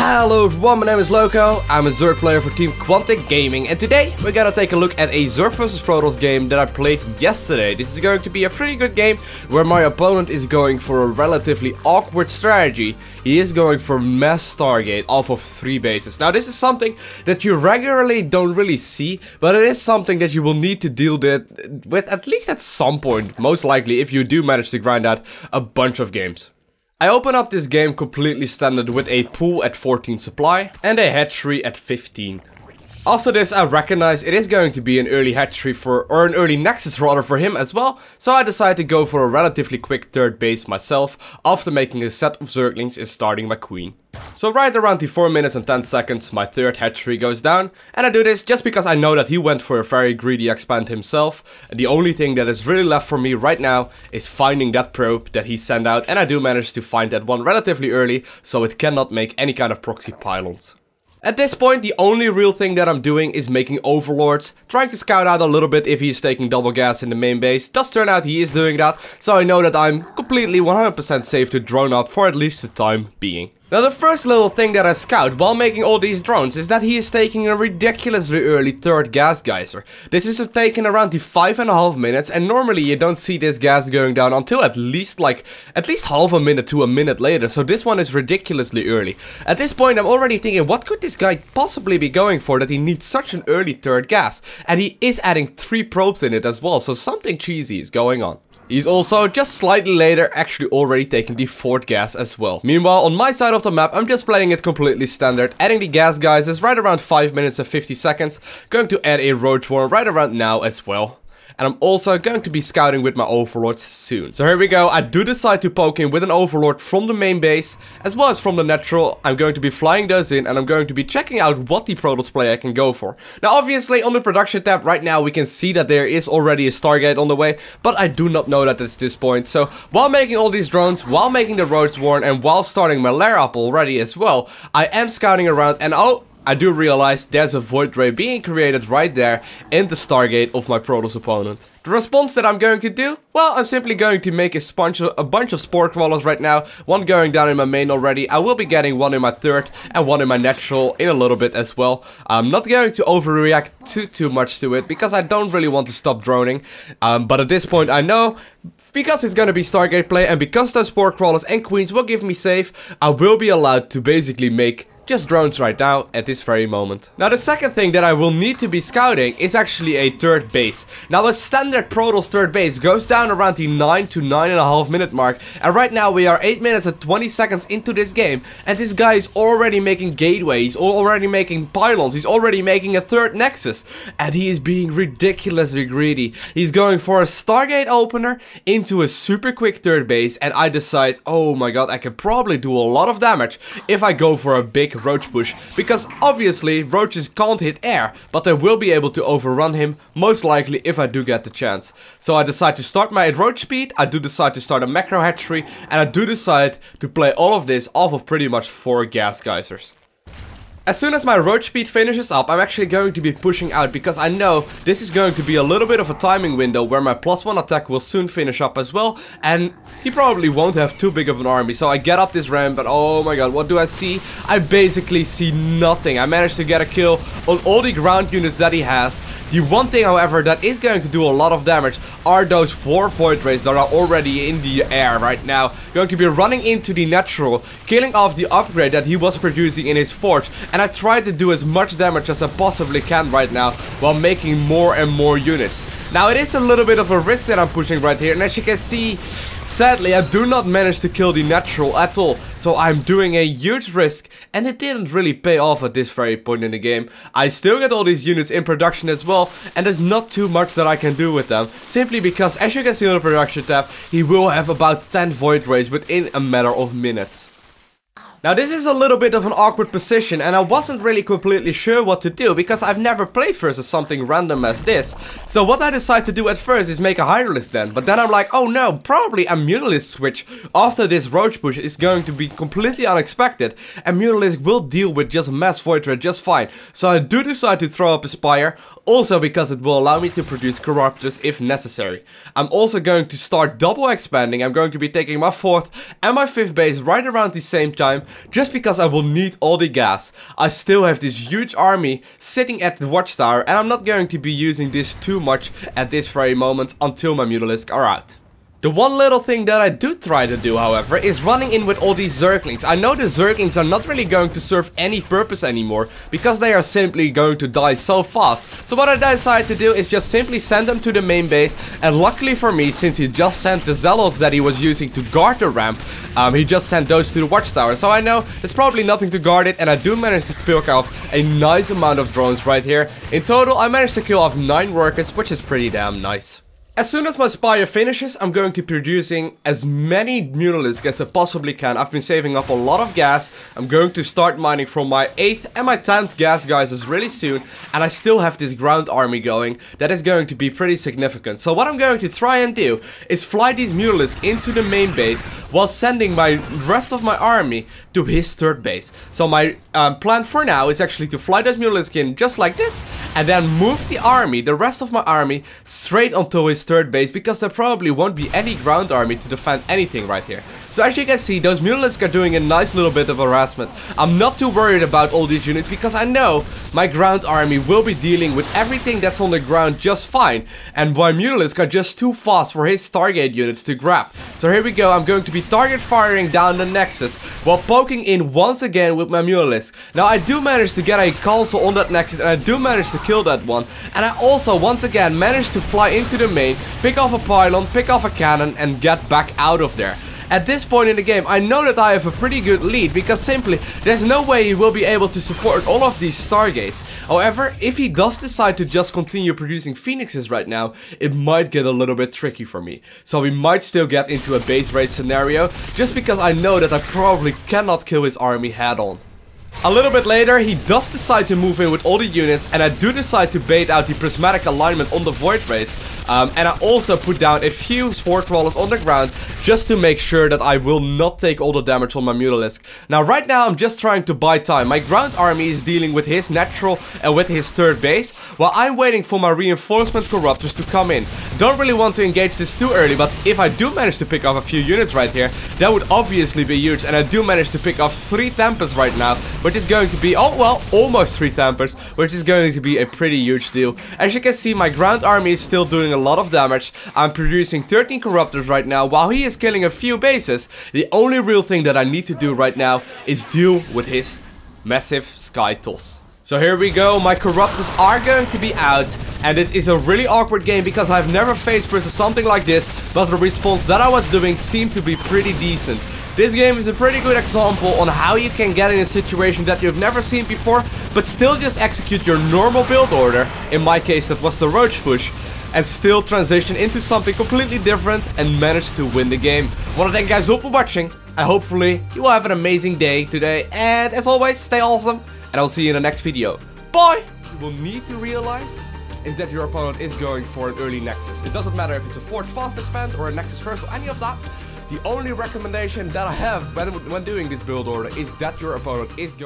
Hello everyone, my name is Lowko, I'm a Zerg player for Team Quantic Gaming, and today we're gonna take a look at a Zerg vs Protoss game that I played yesterday. This is going to be a pretty good game where my opponent is going for a relatively awkward strategy. He is going for mass Stargate off of 3 bases. Now this is something that you regularly don't really see, but it is something that you will need to deal with at least at some point, most likely if you do manage to grind out a bunch of games. I open up this game completely standard with a pool at 14 supply and a hatchery at 15. After this I recognize it is going to be an early hatchery or an early nexus rather for him as well, so I decide to go for a relatively quick third base myself after making a set of Zerglings and starting my queen. So right around the 4 minutes and 10 seconds my third hatchery goes down, and I do this just because I know that he went for a very greedy expand himself, and the only thing that is really left for me right now is finding that probe that he sent out, and I do manage to find that one relatively early, so it cannot make any kind of proxy pylons. At this point, the only real thing that I'm doing is making overlords, trying to scout out a little bit if he's taking double gas in the main base. Does turn out he is doing that, so I know that I'm completely 100% safe to drone up for at least the time being. Now the first little thing that I scout while making all these drones is that he is taking a ridiculously early third gas geyser. This is taking around the 5.5 minutes, and normally you don't see this gas going down until at least half a minute to a minute later, so this one is ridiculously early. At this point I'm already thinking, what could this guy possibly be going for that he needs such an early third gas? And he is adding 3 probes in it as well, so something cheesy is going on. He's also, just slightly later, actually already taken the 4th gas as well. Meanwhile, on my side of the map, I'm just playing it completely standard, adding the gas geysers right around 5 minutes and 50 seconds, going to add a roach warren right around now as well. And I'm also going to be scouting with my overlords soon. So here we go, I do decide to poke in with an overlord from the main base, as well as from the natural. I'm going to be flying those in, and I'm going to be checking out what the Protoss player can go for. Now obviously on the production tab right now we can see that there is already a Stargate on the way, but I do not know that at this point. So while making all these drones, while making the roach warren, and while starting my lair up already as well, I am scouting around, and oh, I do realize there's a void ray being created right there in the Stargate of my Protoss opponent. The response that I'm going to do? Well, I'm simply going to make a bunch of spore crawlers right now. One going down in my main already. I will be getting one in my third and one in my natural in a little bit as well. I'm not going to overreact too much to it because I don't really want to stop droning. But at this point I know, because it's going to be Stargate play and because those spore crawlers and queens will give me safe, I will be allowed to basically make just drones right now at this very moment. Now the second thing that I will need to be scouting is actually a third base. Now a standard Protoss third base goes down around the 9 to 9.5 minute mark, and right now we are 8 minutes and 20 seconds into this game, and this guy is already making gateways, he's already making pylons, he's already making a third nexus, and he is being ridiculously greedy. He's going for a Stargate opener into a super quick third base, and I decide, oh my god, I can probably do a lot of damage if I go for a big roach push, because obviously roaches can't hit air, but they will be able to overrun him, most likely if I do get the chance. So I decide to start my roach speed, I do decide to start a macro hatchery, and I do decide to play all of this off of pretty much 4 gas geysers. As soon as my roach speed finishes up, I'm actually going to be pushing out because I know this is going to be a little bit of a timing window where my +1 attack will soon finish up as well, and he probably won't have too big of an army. So I get up this ramp, but oh my god, what do I see? I basically see nothing. I managed to get a kill on all the ground units that he has. The one thing, however, that is going to do a lot of damage are those 4 void rays that are already in the air right now. Going to be running into the natural, killing off the upgrade that he was producing in his forge. And I try to do as much damage as I possibly can right now while making more and more units. Now it is a little bit of a risk that I'm pushing right here, and as you can see, sadly I do not manage to kill the natural at all. So I'm doing a huge risk, and it didn't really pay off at this very point in the game. I still get all these units in production as well, and there's not too much that I can do with them, simply because as you can see on the production tab, he will have about 10 void rays within a matter of minutes. Now this is a little bit of an awkward position, and I wasn't really completely sure what to do because I've never played versus something random as this. So what I decide to do at first is make a Hydrolist den, but then I'm like, oh no, probably a Mutalisk switch after this roach push is going to be completely unexpected, and Mutalisk will deal with just mass void ray just fine. So I do decide to throw up a Spire, also because it will allow me to produce Corruptors if necessary. I'm also going to start double expanding. I'm going to be taking my 4th and my 5th base right around the same time, just because I will need all the gas. I still have this huge army sitting at the watchtower, and I'm not going to be using this too much at this very moment until my Mutalisks are out. The one little thing that I do try to do, however, is running in with all these Zerglings. I know the Zerglings are not really going to serve any purpose anymore, because they are simply going to die so fast. So what I decided to do is just simply send them to the main base, and luckily for me, since he just sent the Zealots that he was using to guard the ramp, he just sent those to the watchtower. So I know there's probably nothing to guard it, and I do manage to pick off a nice amount of drones right here. In total, I managed to kill off 9 workers, which is pretty damn nice. As soon as my Spire finishes, I'm going to be producing as many Mutalisks as I possibly can. I've been saving up a lot of gas. I'm going to start mining from my 8th and my 10th gas geysers really soon. And I still have this ground army going. That is going to be pretty significant. So what I'm going to try and do is fly these Mutalisks into the main base while sending my rest of my army to his 3rd base. So my plan for now is actually to fly those Mutalisks in just like this. And then move the army, the rest of my army, straight onto his 3rd base, because there probably won't be any ground army to defend anything right here. So as you can see, those Mutalisks are doing a nice little bit of harassment. I'm not too worried about all these units, because I know my ground army will be dealing with everything that's on the ground just fine. And my Mutalisks are just too fast for his Stargate units to grab. So here we go, I'm going to be target firing down the Nexus, while poking in once again with my Mutalisks. Now I do manage to get a console on that Nexus, and I do manage to kill that one. And I also once again managed to fly into the main, pick off a pylon, pick off a cannon, and get back out of there. At this point in the game, I know that I have a pretty good lead, because simply, there's no way he will be able to support all of these Stargates. However, if he does decide to just continue producing Phoenixes right now, it might get a little bit tricky for me. So we might still get into a base raid scenario, just because I know that I probably cannot kill his army head on. A little bit later, he does decide to move in with all the units, and I do decide to bait out the prismatic alignment on the Void Rays. And I also put down a few Spore Crawlers on the ground, just to make sure that I will not take all the damage on my Mutalisk. Now, right now, I'm just trying to buy time. My ground army is dealing with his natural and with his 3rd base, while I'm waiting for my reinforcement Corruptors to come in. Don't really want to engage this too early, but if I do manage to pick off a few units right here, that would obviously be huge. And I do manage to pick off 3 Tempers right now, which is going to be, oh well, almost 3 Tempers, which is going to be a pretty huge deal. As you can see, my ground army is still doing a lot of damage. I'm producing 13 Corruptors right now, while he is killing a few bases. The only real thing that I need to do right now is deal with his massive Skytoss. So here we go, my Corruptors are going to be out, and this is a really awkward game because I've never faced versus something like this, but the response that I was doing seemed to be pretty decent. This game is a pretty good example on how you can get in a situation that you've never seen before, but still just execute your normal build order, in my case that was the Roach Push, and still transition into something completely different and manage to win the game. I want to thank you guys all for watching, and hopefully you will have an amazing day today, and as always, stay awesome, and I'll see you in the next video. Bye! You will need to realize is that your opponent is going for an early Nexus. It doesn't matter if it's a Forge Fast Expand or a Nexus First or any of that. The only recommendation that I have when doing this build order is that your opponent is going